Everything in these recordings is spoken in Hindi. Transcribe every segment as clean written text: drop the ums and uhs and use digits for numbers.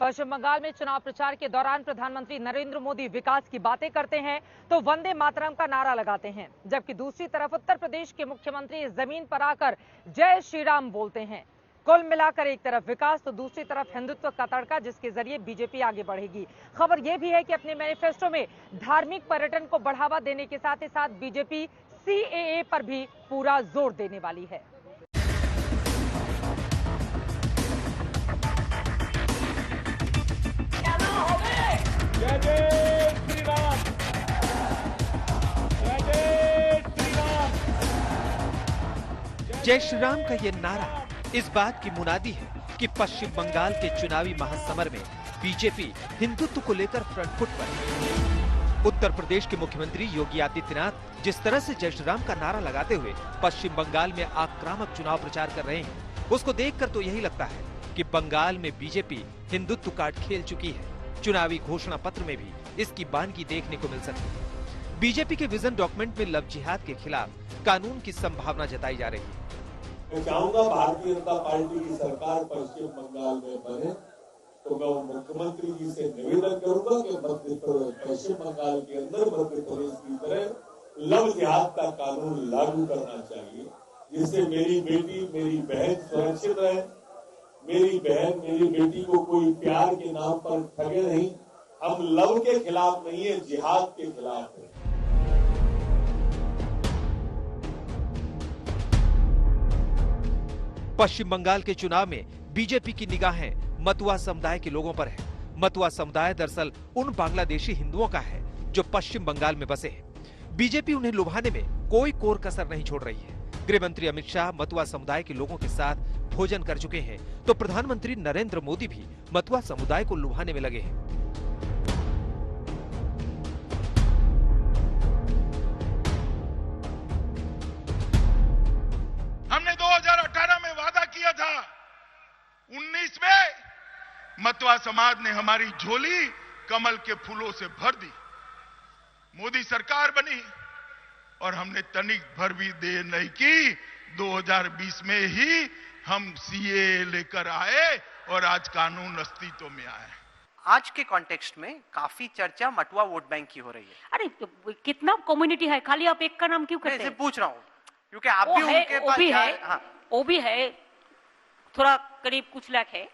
पश्चिम बंगाल में चुनाव प्रचार के दौरान प्रधानमंत्री नरेंद्र मोदी विकास की बातें करते हैं तो वंदे मातरम का नारा लगाते हैं, जबकि दूसरी तरफ उत्तर प्रदेश के मुख्यमंत्री जमीन पर आकर जय श्री राम बोलते हैं। कुल मिलाकर एक तरफ विकास तो दूसरी तरफ हिंदुत्व का तड़का, जिसके जरिए बीजेपी आगे बढ़ेगी। खबर यह भी है कि अपने मैनिफेस्टो में धार्मिक पर्यटन को बढ़ावा देने के साथ ही साथ बीजेपी सीएए पर भी पूरा जोर देने वाली है। जय श्री राम का ये नारा इस बात की मुनादी है कि पश्चिम बंगाल के चुनावी महासमर में बीजेपी हिंदुत्व को लेकर फ्रंट फुट पर है। उत्तर प्रदेश के मुख्यमंत्री योगी आदित्यनाथ जिस तरह से जय श्री राम का नारा लगाते हुए पश्चिम बंगाल में आक्रामक चुनाव प्रचार कर रहे हैं, उसको देखकर तो यही लगता है कि बंगाल में बीजेपी हिंदुत्व कार्ड खेल चुकी है। चुनावी घोषणा पत्र में भी इसकी बानगी देखने को मिल सकती है। बीजेपी के विजन डॉक्यूमेंट में लव जिहाद के खिलाफ कानून की संभावना जताई जा रही है। मैं चाहूंगा भारतीय जनता पार्टी की सरकार पश्चिम बंगाल में बने, तो मैं मुख्यमंत्री जी से निवेदन करूंगा कि पश्चिम बंगाल के अंदर मध्य प्रदेश की तरह लव जिहाद का कानून लागू करना चाहिए, जिससे मेरी बेटी मेरी बहन सुरक्षित रहे। मेरी बहन मेरी बेटी को कोई प्यार के नाम पर ठगे नहीं। हम लव के खिलाफ नहीं है, जिहाद के खिलाफ है। पश्चिम बंगाल के चुनाव में बीजेपी की निगाहें मतुआ समुदाय के लोगों पर है। मतुआ समुदाय दरअसल उन बांग्लादेशी हिंदुओं का है जो पश्चिम बंगाल में बसे हैं। बीजेपी उन्हें लुभाने में कोई कोर कसर नहीं छोड़ रही है। गृह मंत्री अमित शाह मतुआ समुदाय के लोगों के साथ भोजन कर चुके हैं, तो प्रधानमंत्री नरेंद्र मोदी भी मतुआ समुदाय को लुभाने में लगे हैं। हमने 2018 में वादा किया था, 19 में मतुआ समाज ने हमारी झोली कमल के फूलों से भर दी। मोदी सरकार बनी और हमने तनिक भर भी देर नहीं की। 2020 में ही हम सीए लेकर आए और आज कानून अस्तित्व में आया। आज के कॉन्टेक्स्ट में काफी चर्चा मटुआ वोट बैंक की हो रही है। अरे कितना कम्युनिटी है, खाली आप एक का नाम क्यों करते हैं? पूछ रहा हूँ क्योंकि आप भी उनके पास है, वो भी है, थोड़ा करीब कुछ लाख है,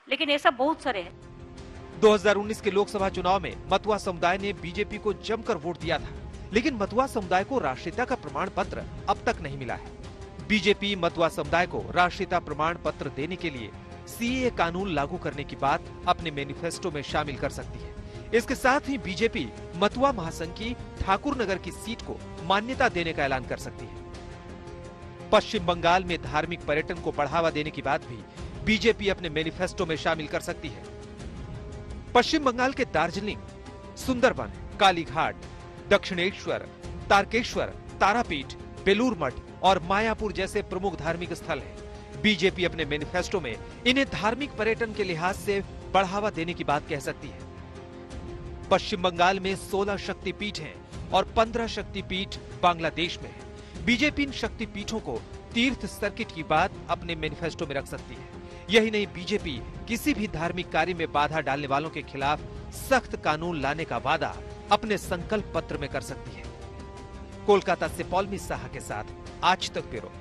लेकिन ऐसा बहुत सारे हैं। 2019 के लोकसभा चुनाव में मतुआ समुदाय ने बीजेपी को जमकर वोट दिया था, लेकिन मतुआ समुदाय को राष्ट्रीयता का प्रमाण पत्र अब तक नहीं मिला है। बीजेपी मतुआ समुदाय को राष्ट्रीयता प्रमाण पत्र देने के लिए सीएए कानून लागू करने की बात अपने मैनिफेस्टो में शामिल कर सकती है। इसके साथ ही बीजेपी मतुआ महासंघ की ठाकुर नगर की सीट को मान्यता देने का ऐलान कर सकती है। पश्चिम बंगाल में धार्मिक पर्यटन को बढ़ावा देने की बात भी बीजेपी अपने मैनिफेस्टो में शामिल कर सकती है। पश्चिम बंगाल के दार्जिलिंग, सुंदरबन, कालीघाट, दक्षिणेश्वर, तारकेश्वर, तारापीठ, बेलूर मठ और मायापुर जैसे प्रमुख धार्मिक स्थल हैं। बीजेपी अपने मैनिफेस्टो में इन्हें धार्मिक पर्यटन के लिहाज से बढ़ावा देने की बात कह सकती है। पश्चिम बंगाल में 16 शक्तिपीठ हैं और 15 शक्तिपीठ बांग्लादेश में है। बीजेपी इन शक्तिपीठों को तीर्थ सर्किट की बात अपने मैनिफेस्टो में रख सकती है। यही नहीं, बीजेपी किसी भी धार्मिक कार्य में बाधा डालने वालों के खिलाफ सख्त कानून लाने का वादा अपने संकल्प पत्र में कर सकती है। कोलकाता से पॉलमी साहा के साथ आज तक ब्यूरो।